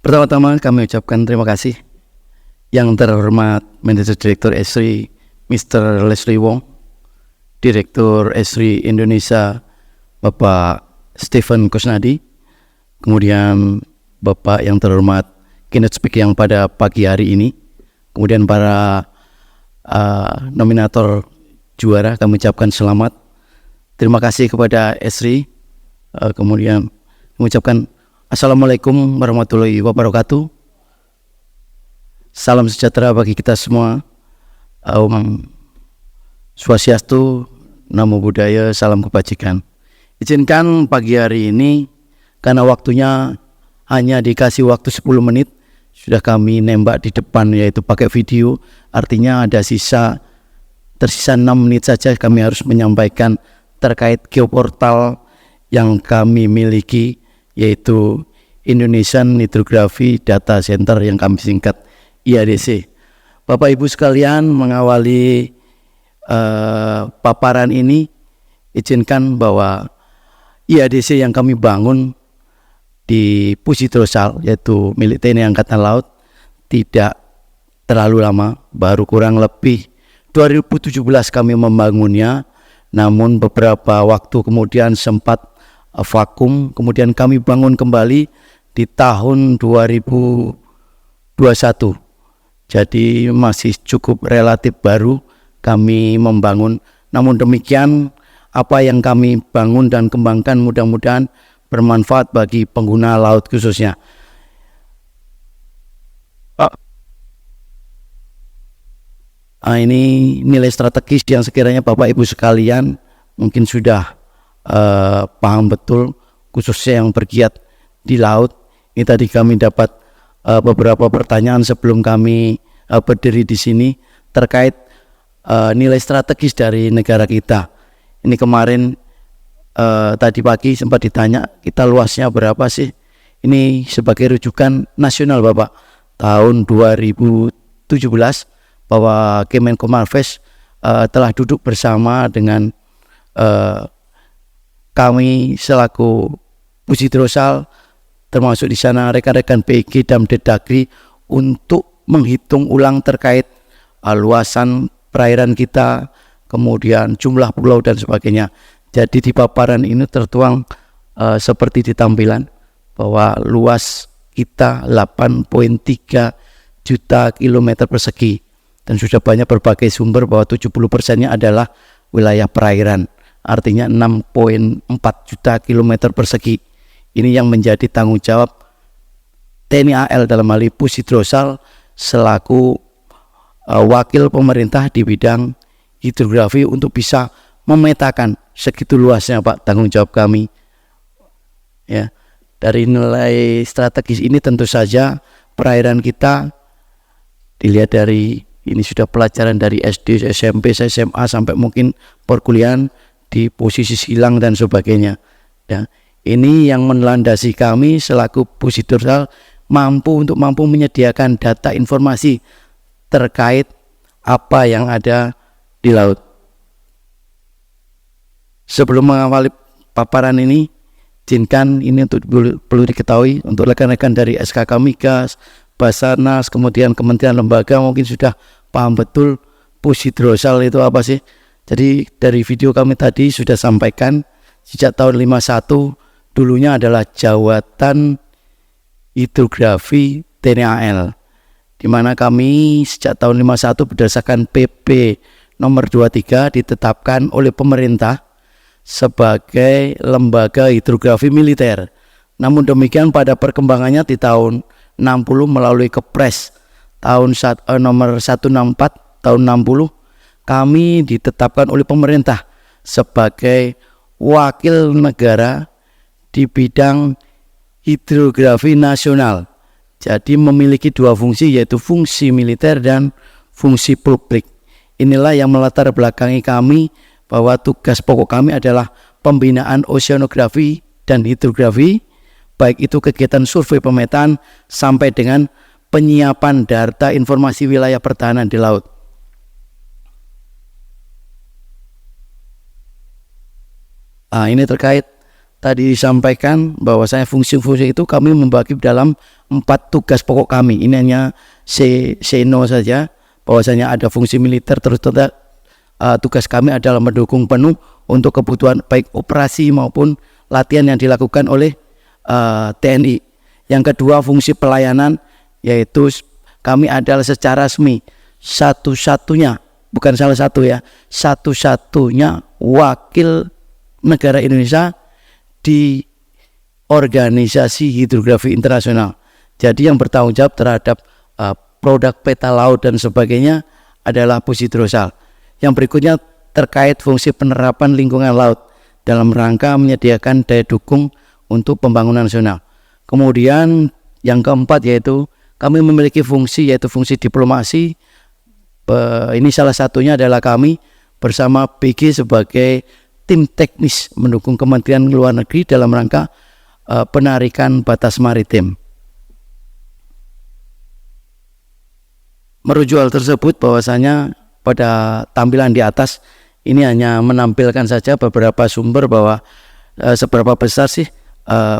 Pertama-tama kami ucapkan terima kasih yang terhormat Manager Direktur Esri Mr. Leslie Wong, Direktur Esri Indonesia Bapak Stephen Kusnadi, kemudian Bapak yang terhormat keynote speaker yang pada pagi hari ini, kemudian para nominator juara kami ucapkan selamat. Terima kasih kepada Esri, kemudian mengucapkan Assalamualaikum warahmatullahi wabarakatuh. Salam sejahtera bagi kita semua. Om Swastiastu, Namo Buddhaya, salam kebajikan. Izinkan pagi hari ini, karena waktunya hanya dikasih waktu 10 menit, sudah kami nembak di depan, yaitu pakai video. Artinya ada tersisa 6 menit saja kami harus menyampaikan terkait geoportal yang kami miliki, yaitu Indonesian Hydrography Data Center yang kami singkat IHDC. Bapak Ibu sekalian, mengawali paparan ini, izinkan bahwa IHDC yang kami bangun di Pusidrosal, yaitu milik TNI Angkatan Laut, tidak terlalu lama, baru kurang lebih 2017 kami membangunnya, namun beberapa waktu kemudian sempat vakum, kemudian kami bangun kembali di tahun 2021. Jadi masih cukup relatif baru kami membangun. Namun demikian, apa yang kami bangun dan kembangkan mudah-mudahan bermanfaat bagi pengguna laut khususnya. Ini nilai strategis yang sekiranya Bapak Ibu sekalian mungkin sudah paham betul, khususnya yang bergiat di laut. Ini tadi kami dapat beberapa pertanyaan sebelum kami berdiri di sini terkait nilai strategis dari negara kita. Ini kemarin tadi pagi sempat ditanya, kita luasnya berapa sih? Ini sebagai rujukan nasional Bapak, tahun 2017 bahwa Kemenko Marves telah duduk bersama dengan kami selaku Pusidrosal, termasuk di sana rekan-rekan PIG dan Dedagri, untuk menghitung ulang terkait luasan perairan kita, kemudian jumlah pulau dan sebagainya. Jadi di paparan ini tertuang seperti di tampilan bahwa luas kita 8,3 juta kilometer persegi, dan sudah banyak berbagai sumber bahwa 70%-nya adalah wilayah perairan. Artinya 6,4 juta kilometer persegi. Ini yang menjadi tanggung jawab TNI AL dalam hal ini Pusidrosal selaku wakil pemerintah di bidang hidrografi untuk bisa memetakan segitu luasnya Pak tanggung jawab kami. Ya, dari nilai strategis ini tentu saja perairan kita dilihat dari ini sudah pelajaran dari SD, SMP, SMA sampai mungkin perkuliahan di posisi silang dan sebagainya. Ya, ini yang melandasi kami selaku Pusidrosal mampu menyediakan data informasi terkait apa yang ada di laut. Sebelum mengawali paparan ini, izinkan ini untuk perlu diketahui untuk rekan-rekan dari SKK Migas, Basarnas, kemudian kementerian lembaga mungkin sudah paham betul Pusidrosal itu apa sih. Jadi dari video kami tadi sudah sampaikan sejak tahun 51 dulunya adalah Jawatan Hidrografi TNI AL, di mana kami sejak tahun 51 berdasarkan PP nomor 23 ditetapkan oleh pemerintah sebagai lembaga hidrografi militer. Namun demikian pada perkembangannya di tahun 60 melalui Kepres tahun nomor 164 tahun 60, kami ditetapkan oleh pemerintah sebagai wakil negara di bidang hidrografi nasional. Jadi memiliki dua fungsi, yaitu fungsi militer dan fungsi publik. Inilah yang melatar belakangi kami bahwa tugas pokok kami adalah pembinaan oceanografi dan hidrografi, baik itu kegiatan survei pemetaan sampai dengan penyiapan data informasi wilayah pertahanan di laut. Ini terkait tadi disampaikan bahwasanya fungsi-fungsi itu kami membagi dalam 4 tugas pokok kami. Ini hanya seno saja, bahwasanya ada fungsi militer, terus tugas kami adalah mendukung penuh untuk kebutuhan baik operasi maupun latihan yang dilakukan oleh TNI. Yang kedua, fungsi pelayanan, yaitu kami adalah secara resmi satu-satunya, bukan salah satu ya, satu-satunya wakil negara Indonesia di Organisasi Hidrografi Internasional. Jadi yang bertanggung jawab terhadap produk peta laut dan sebagainya adalah Pusidrosal. Yang berikutnya terkait fungsi penerapan lingkungan laut dalam rangka menyediakan daya dukung untuk pembangunan nasional. Kemudian yang keempat yaitu kami memiliki fungsi, yaitu fungsi diplomasi. Ini salah satunya adalah kami bersama PG sebagai tim teknis mendukung Kementerian Luar Negeri dalam rangka penarikan batas maritim. Merujuk hal tersebut, bahwasanya pada tampilan di atas ini hanya menampilkan saja beberapa sumber bahwa seberapa besar sih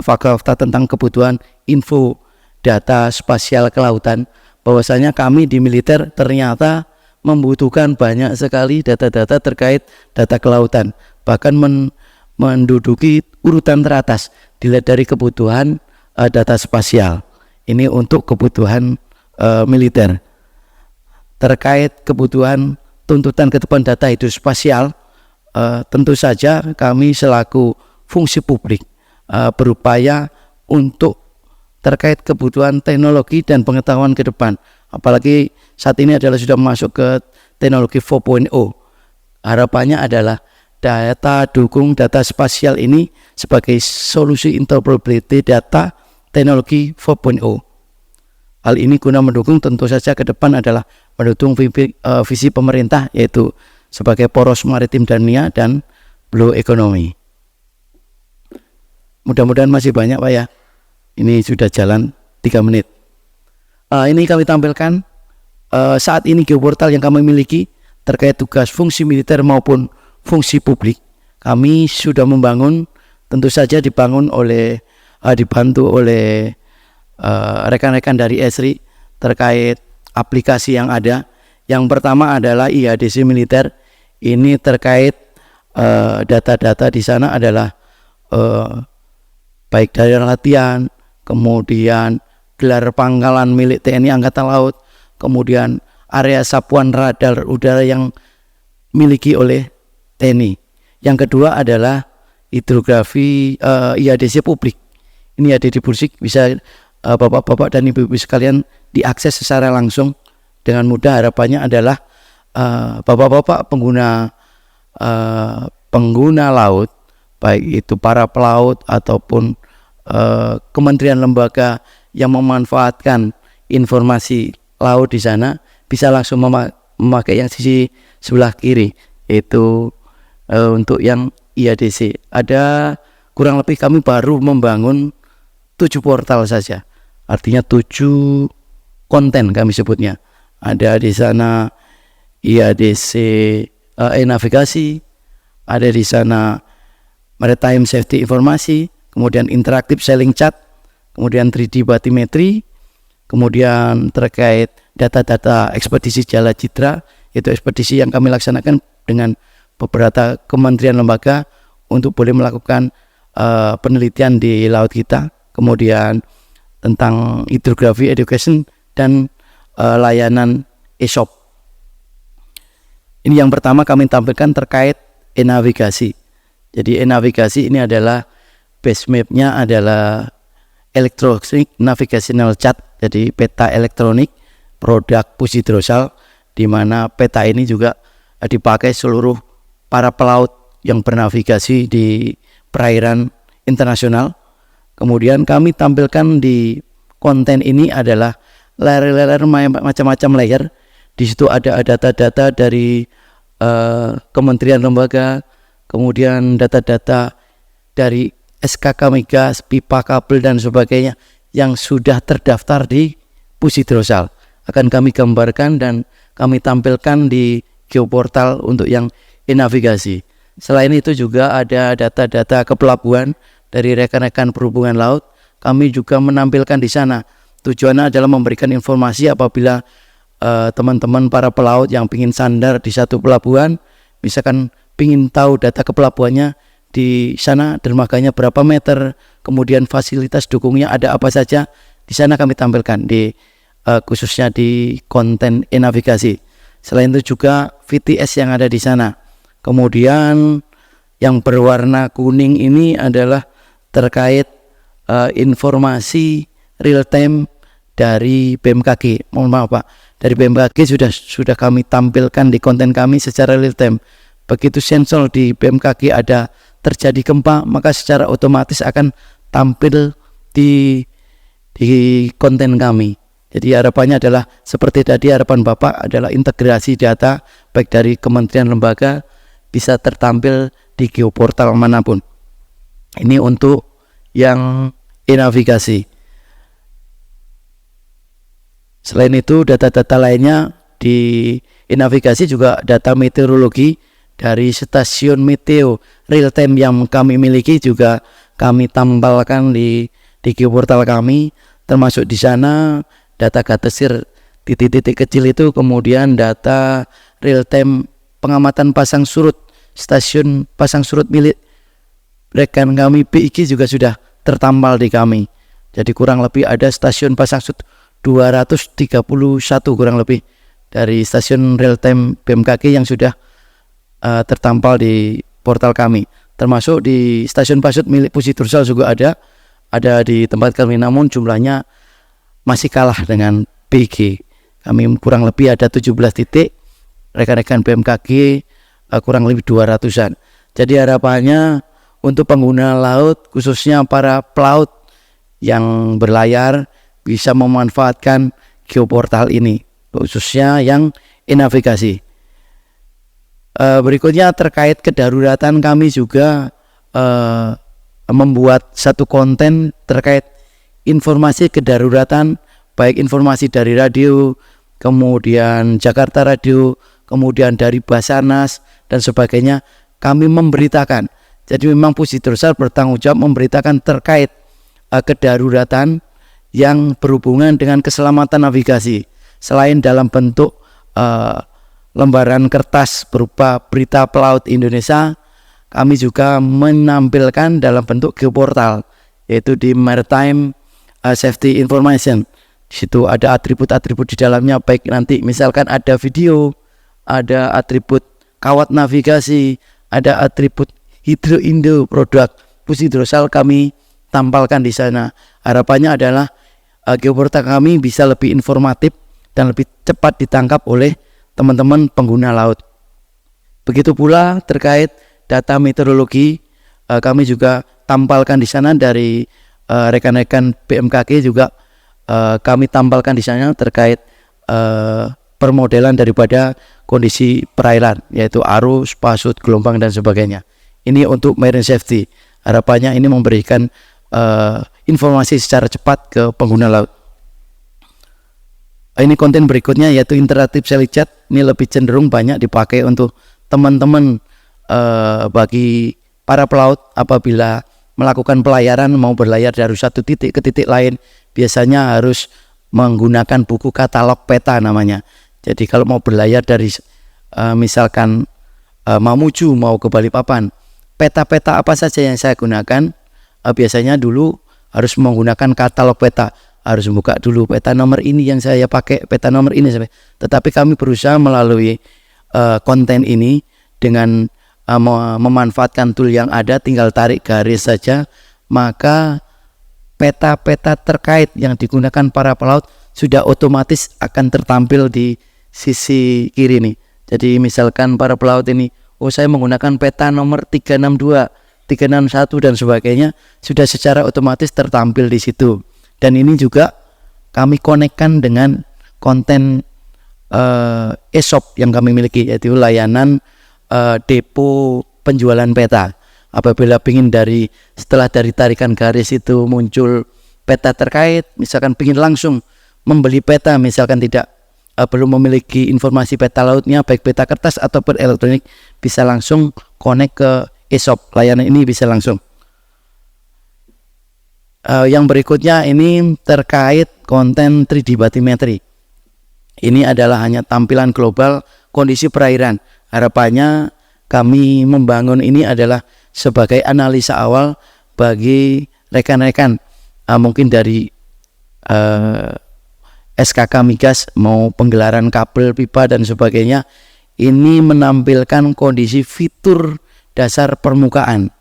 fakta tentang kebutuhan info data spasial kelautan, bahwasanya kami di militer ternyata membutuhkan banyak sekali data-data terkait data kelautan, bahkan menduduki urutan teratas dilihat dari kebutuhan data spasial. Ini untuk kebutuhan militer. Terkait kebutuhan tuntutan ke depan data hidrospasial, tentu saja kami selaku fungsi publik berupaya untuk terkait kebutuhan teknologi dan pengetahuan ke depan. Apalagi saat ini adalah sudah masuk ke teknologi 4.0. Harapannya adalah data dukung data spasial ini sebagai solusi interoperability data teknologi 4.0. Hal ini guna mendukung tentu saja ke depan adalah mendukung visi pemerintah, yaitu sebagai poros maritim dunia dan blue economy. Mudah-mudahan masih banyak Pak ya. Ini sudah jalan 3 menit. Ini kami tampilkan saat ini geoportal yang kami miliki terkait tugas fungsi militer maupun fungsi publik. Kami sudah membangun, tentu saja dibantu oleh rekan-rekan dari ESRI terkait aplikasi yang ada. Yang pertama adalah IHDC militer. Ini terkait data-data di sana adalah baik dari latihan, kemudian gelar pangkalan milik TNI Angkatan Laut, kemudian area sapuan radar udara yang miliki oleh TNI. Yang kedua adalah hidrografi IHDC publik. Ini ada di Bursik, bisa bapak-bapak dan ibu-ibu sekalian diakses secara langsung dengan mudah. Harapannya adalah bapak-bapak pengguna laut, baik itu para pelaut ataupun kementerian lembaga yang memanfaatkan informasi laut di sana, bisa langsung memakai yang sisi sebelah kiri, yaitu untuk yang IHDC. Ada kurang lebih kami baru membangun 7 portal saja, artinya 7 konten kami sebutnya. Ada di sana IHDC navigasi, ada di sana maritime safety informasi, kemudian interaktif sailing chat, kemudian 3D batimetri, kemudian terkait data-data ekspedisi Jala Citra, yaitu ekspedisi yang kami laksanakan dengan beberapa kementerian lembaga untuk boleh melakukan penelitian di laut kita, kemudian tentang hidrografi education dan layanan ESOP. Ini yang pertama kami tampilkan terkait e-navigasi. Jadi e-navigasi ini adalah base map-nya adalah electronic navigational chart, jadi peta elektronik produk Pusidrosal, di mana peta ini juga dipakai seluruh para pelaut yang bernavigasi di perairan internasional. Kemudian kami tampilkan di konten ini adalah layer-layer macam-macam layer. Di situ ada data-data dari kementerian lembaga, kemudian data-data dari SKK migas, pipa kabel dan sebagainya yang sudah terdaftar di Pusidrosal. Akan kami gambarkan dan kami tampilkan di geoportal untuk yang e-navigasi. Selain itu juga ada data-data kepelabuhan dari rekan-rekan perhubungan laut, kami juga menampilkan di sana. Tujuannya adalah memberikan informasi apabila teman-teman para pelaut yang ingin sandar di satu pelabuhan, misalkan ingin tahu data ke pelabuhannya di sana, dermaganya berapa meter, kemudian fasilitas dukungnya ada apa saja, di sana kami tampilkan di khususnya di konten e-navigasi. Selain itu juga VTS yang ada di sana. Kemudian yang berwarna kuning ini adalah terkait informasi real time dari BMKG. Mohon maaf Pak, dari BMKG sudah kami tampilkan di konten kami secara real time. Begitu sensor di BMKG ada terjadi gempa, maka secara otomatis akan tampil di konten kami. Jadi harapannya adalah seperti tadi harapan Bapak adalah integrasi data baik dari kementerian lembaga bisa tertampil di geoportal manapun. Ini untuk yang e-navigasi. Selain itu data-data lainnya di e-navigasi juga data meteorologi dari stasiun meteo real time yang kami miliki juga kami tampilkan di geoportal kami, termasuk di sana data gatesir titik-titik kecil itu, kemudian data real time pengamatan pasang surut stasiun pasang surut milik rekan kami PIG juga sudah tertampal di kami. Jadi kurang lebih ada stasiun pasang surut 231 kurang lebih dari stasiun real time BMKG yang sudah tertampal di portal kami. Termasuk di stasiun pasut milik Pusitursal juga ada di tempat kami, namun jumlahnya masih kalah dengan PIG. Kami kurang lebih ada 17 titik, rekan-rekan BMKG kurang lebih 200-an. Jadi harapannya untuk pengguna laut, khususnya para pelaut yang berlayar, bisa memanfaatkan geoportal ini, khususnya yang e-navigasi. Berikutnya terkait kedaruratan, kami juga membuat satu konten terkait informasi kedaruratan, baik informasi dari radio, kemudian Jakarta Radio, kemudian dari Basarnas dan sebagainya, kami memberitakan. Jadi memang Pusitursal bertanggung jawab memberitakan terkait kedaruratan yang berhubungan dengan keselamatan navigasi. Selain dalam bentuk lembaran kertas berupa berita pelaut Indonesia, kami juga menampilkan dalam bentuk geoportal, yaitu di Maritime Safety Information. Di situ ada atribut-atribut di dalamnya, baik nanti misalkan ada video, ada atribut kawat navigasi, ada atribut Hidro Indo produk Pusitursal kami tampalkan di sana. Harapannya adalah geoportal kami bisa lebih informatif dan lebih cepat ditangkap oleh teman-teman pengguna laut. Begitu pula terkait data meteorologi, kami juga tampalkan di sana dari rekan-rekan BMKG juga kami tampalkan di sana terkait permodelan daripada kondisi perairan, yaitu arus, pasut, gelombang dan sebagainya. Ini untuk marine safety. Harapannya ini memberikan informasi secara cepat ke pengguna laut. Ini konten berikutnya yaitu interaktif selling chat. Ini lebih cenderung banyak dipakai untuk teman-teman bagi para pelaut apabila melakukan pelayaran, mau berlayar dari satu titik ke titik lain, biasanya harus menggunakan buku katalog peta namanya. Jadi kalau mau berlayar dari misalkan Mamuju mau ke Balikpapan, peta-peta apa saja yang saya gunakan, biasanya dulu harus menggunakan katalog peta, harus buka dulu peta nomor ini yang saya pakai, peta nomor ini. Tetapi kami berusaha melalui konten ini dengan memanfaatkan tool yang ada, tinggal tarik garis saja, maka peta-peta terkait yang digunakan para pelaut sudah otomatis akan tertampil di sisi kiri nih. Jadi misalkan para pelaut ini, oh saya menggunakan peta nomor 362, 361 dan sebagainya, sudah secara otomatis tertampil di situ. Dan ini juga kami konekkan dengan konten e-shop yang kami miliki, yaitu layanan depo penjualan peta. Apabila ingin setelah dari tarikan garis itu muncul peta terkait, misalkan ingin langsung membeli peta, misalkan belum memiliki informasi peta lautnya, baik peta kertas ataupun elektronik, bisa langsung connect ke e-shop. Layanan ini bisa langsung. Yang berikutnya ini terkait konten 3D bathymetry. Ini adalah hanya tampilan global kondisi perairan. Harapannya kami membangun ini adalah sebagai analisa awal bagi rekan-rekan mungkin dari SKK Migas mau penggelaran kabel pipa dan sebagainya. Ini menampilkan kondisi fitur dasar permukaan.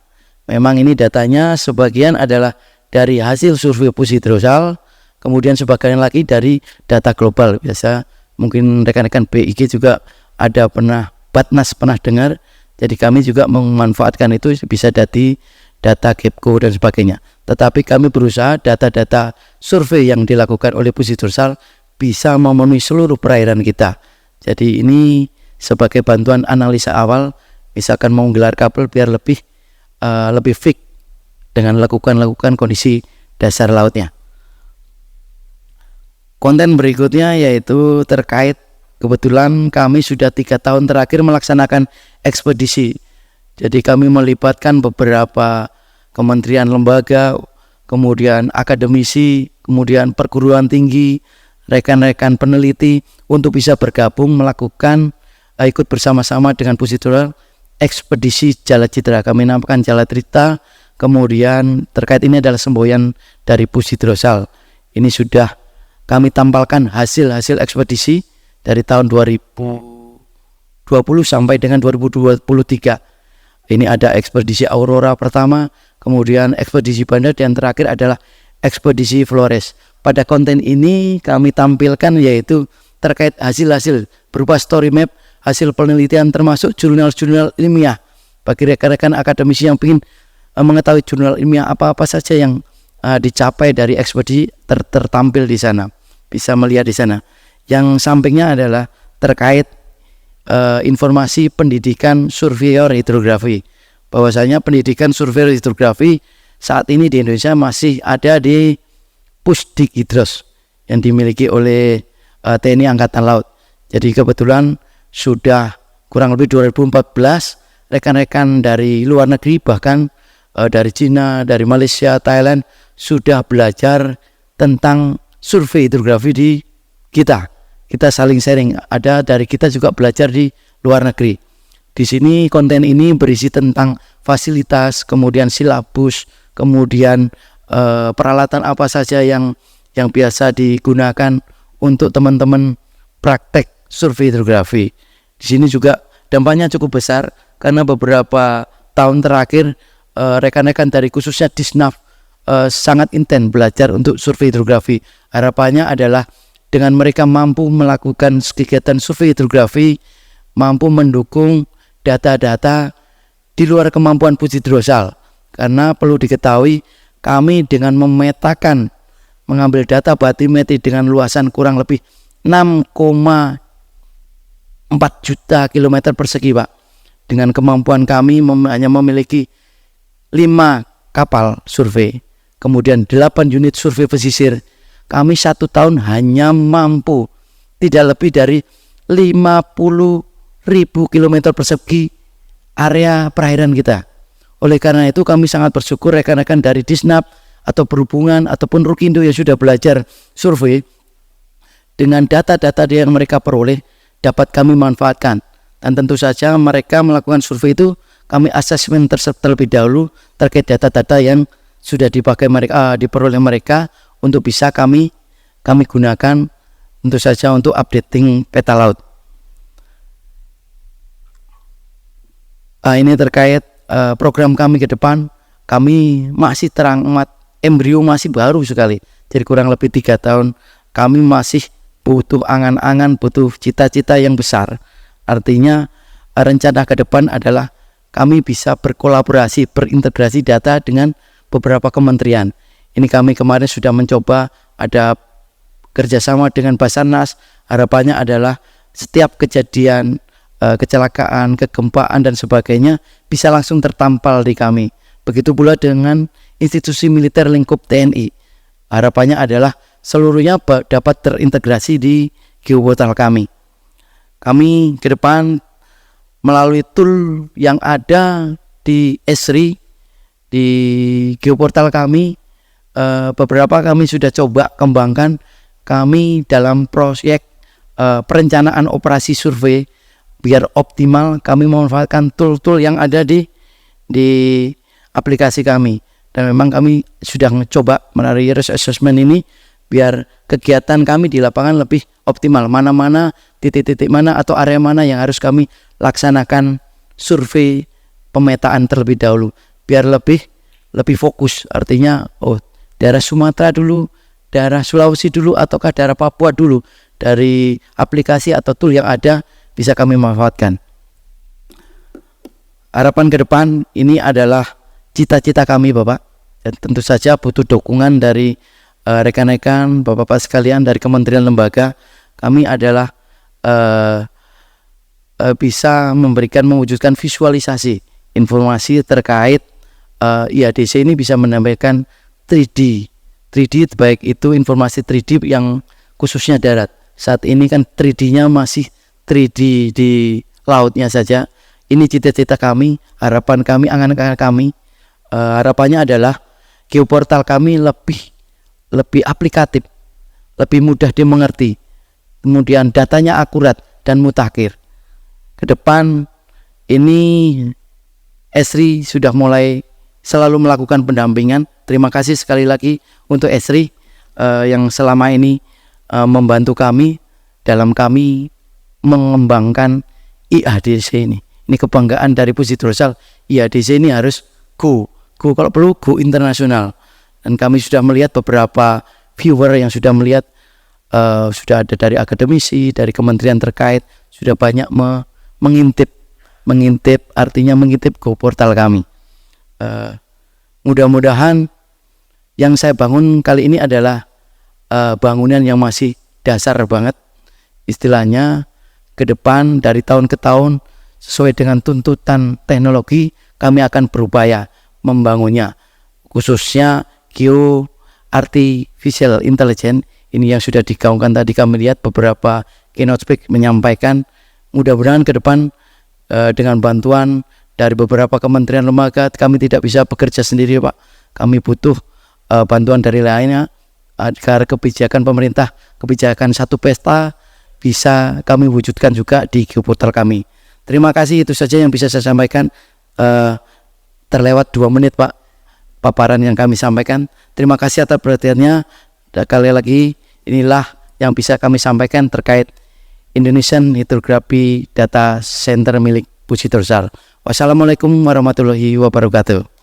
Memang ini datanya sebagian adalah dari hasil survei pushhidrosal, kemudian sebagian lagi dari data global. Biasa mungkin rekan-rekan BIG juga ada Batnas pernah dengar. Jadi kami juga memanfaatkan itu, bisa dari data GEPCO dan sebagainya. Tetapi kami berusaha data-data survei yang dilakukan oleh pushhidrosal bisa memenuhi seluruh perairan kita. Jadi ini sebagai bantuan analisa awal, misalkan mau menggelar kabel biar lebih fix dengan lakukan kondisi dasar lautnya. Konten berikutnya yaitu terkait, kebetulan kami sudah 3 tahun terakhir melaksanakan ekspedisi. Jadi kami melibatkan beberapa kementerian lembaga, kemudian akademisi, kemudian perguruan tinggi, rekan-rekan peneliti untuk bisa bergabung melakukan ikut bersama-sama dengan pushhidrosal ekspedisi Jala Citra. Kami namakan Jala Citra. Kemudian terkait ini adalah semboyan dari pushhidrosal. Ini sudah kami tampilkan hasil ekspedisi dari tahun 2020 sampai dengan 2023. Ini ada ekspedisi Aurora pertama, kemudian ekspedisi Banda, dan terakhir adalah ekspedisi Flores. Pada konten ini kami tampilkan yaitu terkait hasil-hasil berupa story map, hasil penelitian termasuk jurnal-jurnal ilmiah. Bagi rekan-rekan akademisi yang ingin mengetahui jurnal ilmiah apa-apa saja yang dicapai dari ekspedisi tertampil di sana, bisa melihat di sana. Yang sampingnya adalah terkait informasi pendidikan surveyor hidrografi. Bahwasanya pendidikan surveyor hidrografi saat ini di Indonesia masih ada di Pusdikhidros yang dimiliki oleh TNI Angkatan Laut. Jadi kebetulan sudah kurang lebih 2014 rekan-rekan dari luar negeri, bahkan dari Cina, dari Malaysia, Thailand sudah belajar tentang survei hidrografi di kita. Kita saling sharing. Ada dari kita juga belajar di luar negeri. Di sini konten ini berisi tentang fasilitas, kemudian silabus, kemudian peralatan apa saja yang biasa digunakan untuk teman-teman praktek survei hidrografi. Di sini juga dampaknya cukup besar karena beberapa tahun terakhir rekan-rekan dari khususnya Disnaf sangat intens belajar untuk survei hidrografi. Harapannya adalah dengan mereka mampu melakukan kegiatan survei hidrografi, mampu mendukung data-data di luar kemampuan pushhidrosal. Karena perlu diketahui, kami dengan memetakan, mengambil data bathymetry dengan luasan kurang lebih 6,4 juta kilometer persegi, Pak. Dengan kemampuan kami hanya memiliki 5 kapal survei, kemudian 8 unit survei pesisir. Kami 1 tahun hanya mampu tidak lebih dari 50.000 kilometer persegi area perairan kita. Oleh karena itu kami sangat bersyukur rekan-rekan dari Disnap atau Perhubungan ataupun Rukindo yang sudah belajar survei, dengan data-data yang mereka peroleh dapat kami manfaatkan. Dan tentu saja mereka melakukan survei itu kami asesmen terlebih dahulu terkait data-data yang sudah dipakai mereka, diperoleh mereka untuk bisa kami gunakan tentu saja untuk updating peta laut. Ini terkait program kami ke depan. Kami masih teramat embrio, masih baru sekali. Jadi kurang lebih 3 tahun. Kami masih butuh angan-angan, butuh cita-cita yang besar. Artinya rencana ke depan adalah kami bisa berkolaborasi, berintegrasi data dengan beberapa kementerian. Ini kami kemarin sudah mencoba ada kerjasama dengan Basarnas. Harapannya adalah setiap kejadian kecelakaan, kegempaan dan sebagainya bisa langsung tertampal di kami. Begitu pula dengan institusi militer lingkup TNI. Harapannya adalah seluruhnya dapat terintegrasi di geoportal kami. Kami ke depan melalui tool yang ada di Esri, di geoportal kami, beberapa kami sudah coba kembangkan. Kami dalam proyek perencanaan operasi survei biar optimal, kami memanfaatkan tool-tool yang ada di aplikasi kami. Dan memang kami sudah mencoba melalui risk assessment ini biar kegiatan kami di lapangan lebih optimal. Mana-mana titik-titik mana atau area mana yang harus kami laksanakan survei pemetaan terlebih dahulu biar lebih fokus. Artinya daerah Sumatera dulu, daerah Sulawesi dulu, ataukah daerah Papua dulu. Dari aplikasi atau tool yang ada bisa kami manfaatkan. Harapan ke depan ini adalah cita-cita kami Bapak, dan tentu saja butuh dukungan dari rekan-rekan Bapak-Bapak sekalian dari kementerian lembaga. Kami adalah bisa mewujudkan visualisasi informasi terkait IADC ini, bisa menampilkan 3D baik itu informasi 3D yang khususnya darat. Saat ini kan 3D-nya masih 3D di lautnya saja. Ini cita-cita kami, harapan kami, angan-angan kami. Harapannya adalah geoportal kami lebih aplikatif, lebih mudah dimengerti, kemudian datanya akurat dan mutakhir. Ke depan ini Esri sudah mulai selalu melakukan pendampingan. Terima kasih sekali lagi untuk Esri yang selama ini membantu kami dalam kami mengembangkan IADC ini. Ini kebanggaan dari Puji Drosal. IADC ini harus go kalau perlu go internasional. Dan kami sudah melihat beberapa viewer yang sudah melihat, sudah ada dari akademisi, dari kementerian terkait, sudah banyak mengintip artinya mengintip go portal kami. Mudah-mudahan yang saya bangun kali ini adalah bangunan yang masih dasar banget, istilahnya ke depan dari tahun ke tahun sesuai dengan tuntutan teknologi kami akan berupaya membangunnya, khususnya artificial intelligence ini yang sudah digaungkan tadi. Kami lihat beberapa keynote speak menyampaikan, mudah-mudahan ke depan dengan bantuan dari beberapa kementerian lembaga, kami tidak bisa bekerja sendiri Pak, kami butuh bantuan dari lainnya agar kebijakan pemerintah, kebijakan satu pesta bisa kami wujudkan juga di geoportal kami. Terima kasih, itu saja yang bisa saya sampaikan. Terlewat 2 menit Pak paparan yang kami sampaikan. Terima kasih atas perhatiannya. Dan kali lagi inilah yang bisa kami sampaikan terkait Indonesian Hydrography Data Center milik Puji Drosal. Wassalamualaikum warahmatullahi wabarakatuh.